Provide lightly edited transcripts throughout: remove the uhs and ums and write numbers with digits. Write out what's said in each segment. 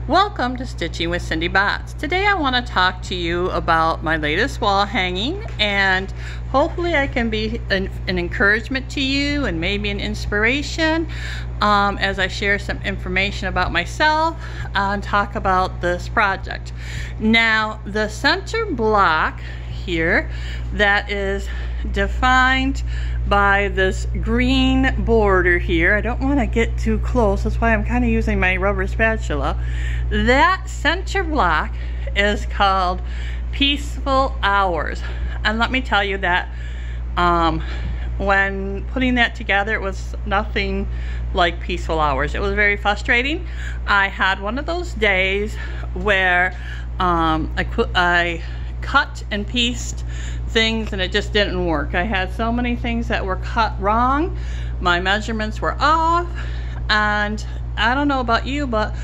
Welcome to Stitching with Cindy Botts. Today I want to talk to you about my latest wall hanging, and hopefully I can be an encouragement to you and maybe an inspiration as I share some information about myself and talk about this project. Now, the center block here that is defined by this green border here. I don't want to get too close, that's why I'm kind of using my rubber spatula. That center block is called Peaceful Hours, and let me tell you that when putting that together, it was nothing like peaceful hours. It was very frustrating. I had one of those days where I cut and pieced things and it just didn't work. I had so many things that were cut wrong, my measurements were off, and I don't know about you, but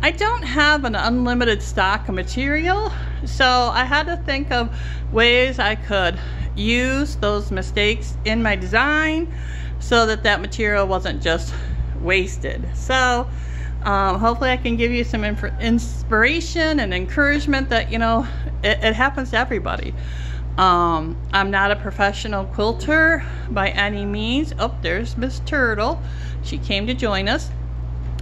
I don't have an unlimited stock of material, so I had to think of ways I could use those mistakes in my design so that that material wasn't just wasted. So hopefully I can give you some inspiration and encouragement that, you know, it happens to everybody. I'm not a professional quilter by any means. Oh, there's Miss Turtle. She came to join us.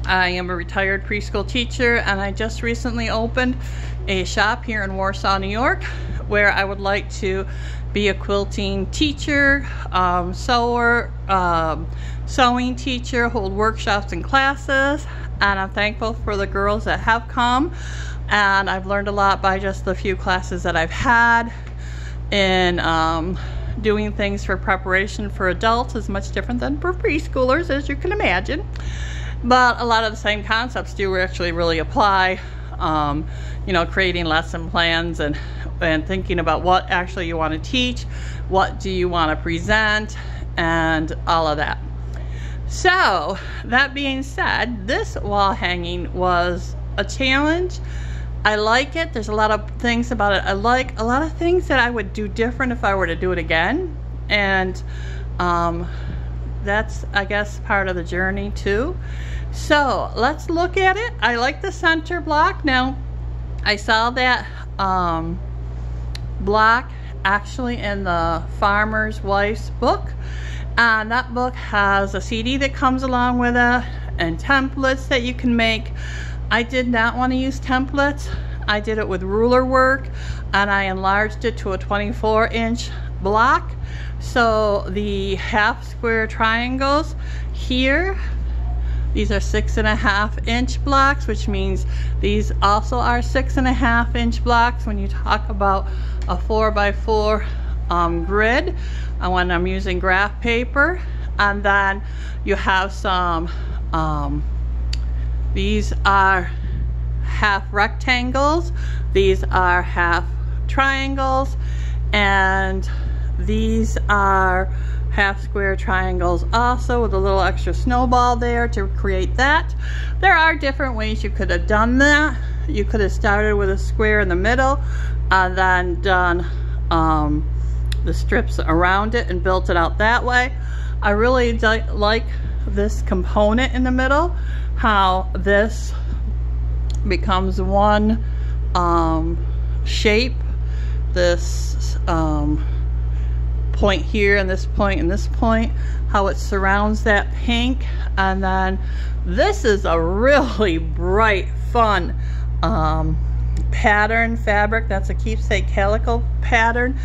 I am a retired preschool teacher, and I just recently opened a shop here in Warsaw, New York, where I would like to be a quilting teacher, sewer, sewing teacher, hold workshops and classes, and I'm thankful for the girls that have come, and I've learned a lot by just the few classes that I've had. In doing things for preparation for adults is much different than for preschoolers, as you can imagine, but a lot of the same concepts do actually really apply. You know, creating lesson plans and thinking about what actually you want to teach, what do you want to present, and all of that. So that being said, this wall hanging was a challenge. I like it. There's a lot of things about it I like. A lot of things that I would do different if I were to do it again. And that's, I guess, part of the journey too. So let's look at it. I like the center block. Now, I saw that block actually in the Farmer's Wife's book. And that book has a CD that comes along with it and templates that you can make. I did not want to use templates. I did it with ruler work, and I enlarged it to a 24-inch block. So the half square triangles here, these are 6.5-inch blocks, which means these also are 6.5-inch blocks when you talk about a 4x4 grid, and when I'm using graph paper. And then you have some these are half rectangles, these are half triangles, and these are half square triangles also, with a little extra snowball there to create that. There are different ways you could have done that. You could have started with a square in the middle and then done the strips around it and built it out that way. I really like this component in the middle, how this becomes one shape, this point here and this point and this point, how it surrounds that pink. And then this is a really bright, fun pattern fabric. That's a keepsake calico pattern,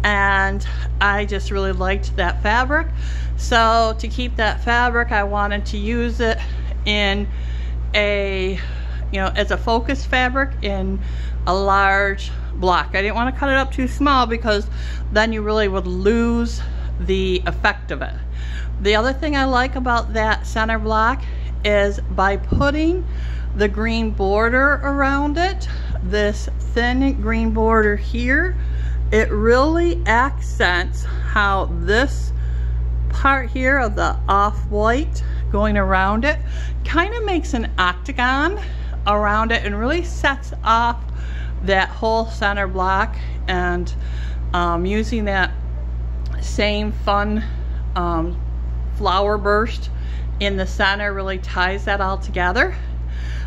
and I just really liked that fabric. So to keep that fabric, I wanted to use it in a, you know, as a focus fabric in a large block. I didn't want to cut it up too small because then you really would lose the effect of it. The other thing I like about that center block is by putting the green border around it, this thin green border here, it really accents how this part here of the off-white going around it kind of makes an octagon around it and really sets off that whole center block. And using that same fun flower burst in the center really ties that all together.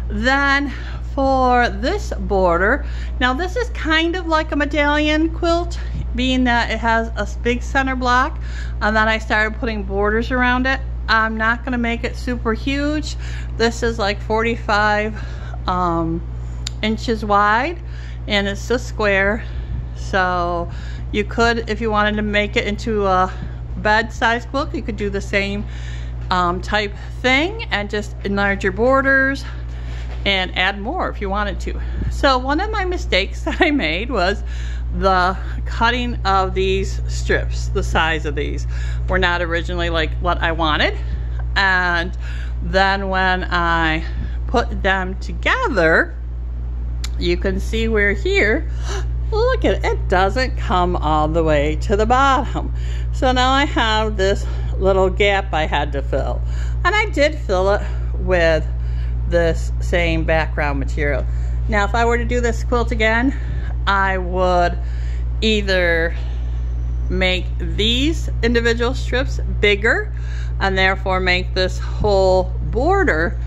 Then for this border, now this is kind of like a medallion quilt, being that it has a big center block, and then I started putting borders around it. I'm not going to make it super huge. This is like 45 inches wide, and it's a square. So you could, if you wanted to make it into a bed size quilt, you could do the same type thing and just enlarge your borders and add more if you wanted to. So one of my mistakes that I made was the cutting of these strips. The size of these were not originally like what I wanted, and then when I put them together, you can see where here, look at it, it doesn't come all the way to the bottom. So now I have this little gap I had to fill, and I did fill it with this same background material. Now if I were to do this quilt again, I would either make these individual strips bigger and therefore make this whole border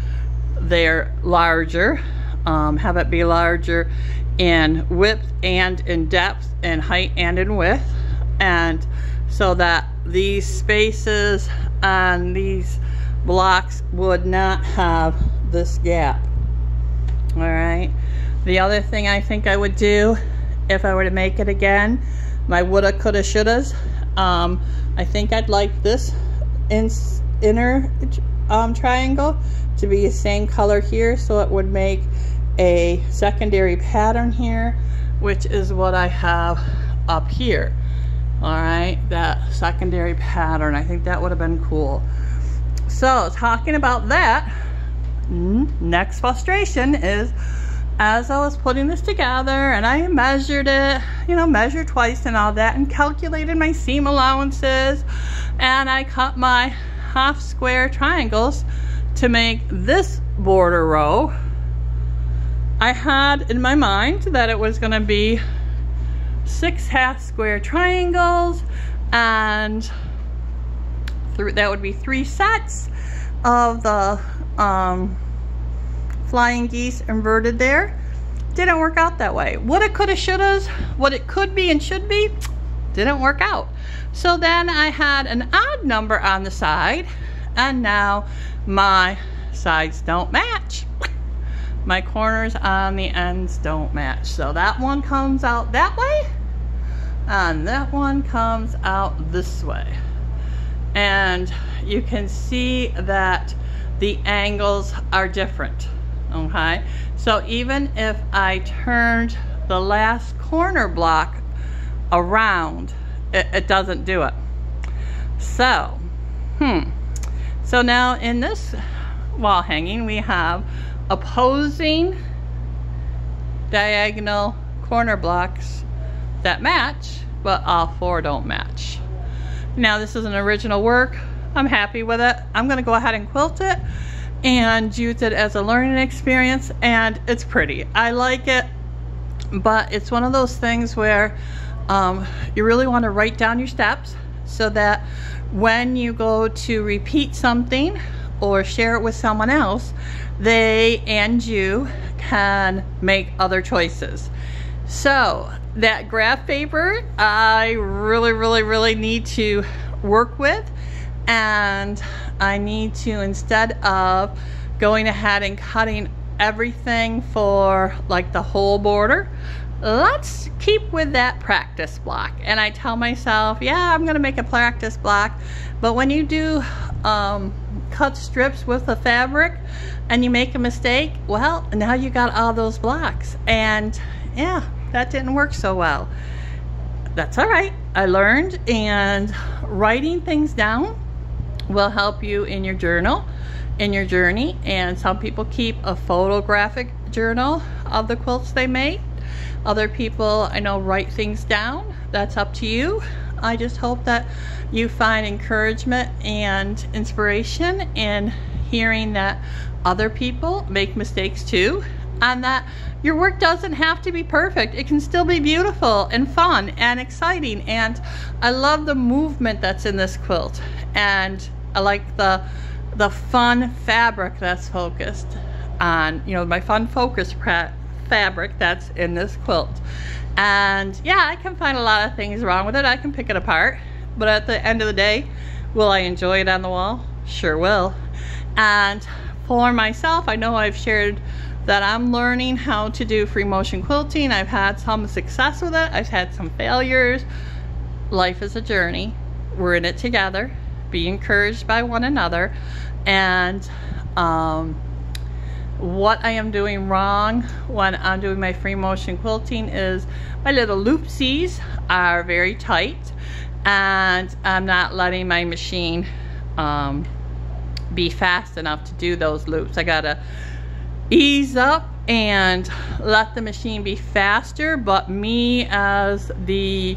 there larger, have it be larger in width and in depth, in height and in width, and so that these spaces and these blocks would not have this gap. All right, the other thing I think I would do if I were to make it again, my woulda, coulda, shouldas, I think I'd like this inner triangle to be the same color here, so it would make a secondary pattern here, which is what I have up here. All right, that secondary pattern, I think that would have been cool. So talking about that, next frustration is, as I was putting this together and I measured it, measured twice and all that, and calculated my seam allowances, and I cut my half square triangles to make this border row, I had in my mind that it was going to be 6 half square triangles, and that would be 3 sets of the flying geese inverted there. Didn't work out that way. Woulda, coulda, shouldas, what it could be and should be, didn't work out. So then I had an odd number on the side, and now my sides don't match. My corners on the ends don't match. So that one comes out that way, and that one comes out this way. And you can see that the angles are different. Okay, so even if I turned the last corner block around, it doesn't do it. So, so now in this wall hanging, we have opposing diagonal corner blocks that match, but all 4 don't match. Now this is an original work. I'm happy with it. I'm going to go ahead and quilt it and use it as a learning experience, and it's pretty. I like it, but it's one of those things where you really want to write down your steps so that when you go to repeat something or share it with someone else, they and you can make other choices. So that graph paper I really need to work with, and I need to, instead of going ahead and cutting everything for like the whole border, let's keep with that practice block. And I tell myself, yeah, I'm gonna make a practice block, but when you do cut strips with the fabric and you make a mistake, well, now you got all those blocks, and yeah, that didn't work so well. That's all right, I learned, and writing things down will help you in your journal, in your journey. And some people keep a photographic journal of the quilts they made. Other people, I know, write things down. That's up to you. I just hope that you find encouragement and inspiration in hearing that other people make mistakes too, and that your work doesn't have to be perfect. It can still be beautiful and fun and exciting. And I love the movement that's in this quilt, and I like the fun fabric that's focused. on, you know, my fun focus fabric that's in this quilt. And yeah, I can find a lot of things wrong with it. I can pick it apart, but at the end of the day, will I enjoy it on the wall? Sure will. And for myself, I know I've shared that I'm learning how to do free motion quilting. I've had some success with it. I've had some failures. Life is a journey. We're in it together. Be encouraged by one another. And what I am doing wrong when I'm doing my free motion quilting is my little loopsies are very tight, and I'm not letting my machine be fast enough to do those loops. I gotta ease up and let the machine be faster, but me as the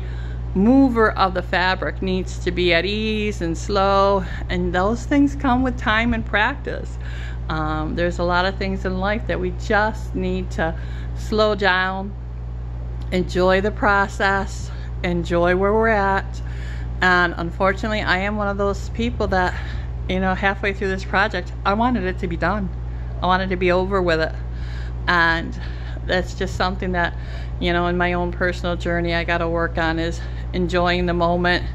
mover of the fabric needs to be at ease and slow, and those things come with time and practice. There's a lot of things in life that we just need to slow down, enjoy the process, enjoy where we're at. And unfortunately, I am one of those people that, you know, halfway through this project, I wanted it to be done. I wanted to be over with it. And that's just something that, you know, in my own personal journey I got to work on, is enjoying the moment,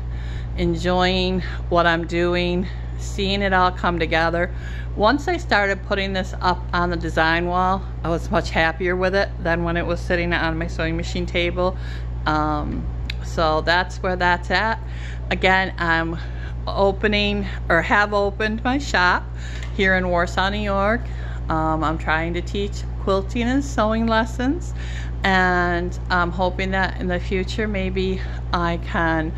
enjoying what I'm doing, seeing it all come together. Once I started putting this up on the design wall, I was much happier with it than when it was sitting on my sewing machine table. So that's where that's at. Again, I'm opening, or have opened, my shop here in Warsaw, New York. I'm trying to teach quilting and sewing lessons, and I'm hoping that in the future maybe I can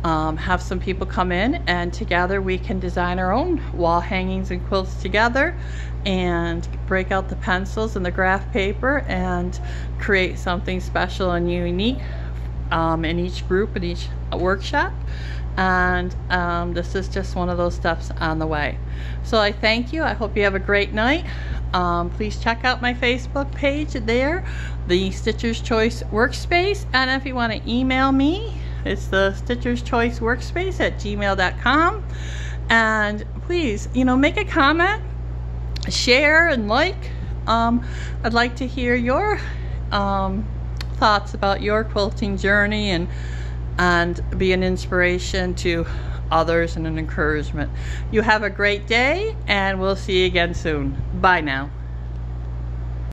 have some people come in, and together we can design our own wall hangings and quilts together, and break out the pencils and the graph paper and create something special and unique in each group, in each workshop. And this is just one of those steps on the way. So I thank you. I hope you have a great night. Please check out my Facebook page there, the Stitcher's Choice Workspace, and if you want to email me, it's the Stitcher's Choice Workspace at gmail.com. And please, you know, make a comment, share, and like. I'd like to hear your thoughts about your quilting journey, and be an inspiration to others and an encouragement. You have a great day, and we'll see you again soon. Bye now.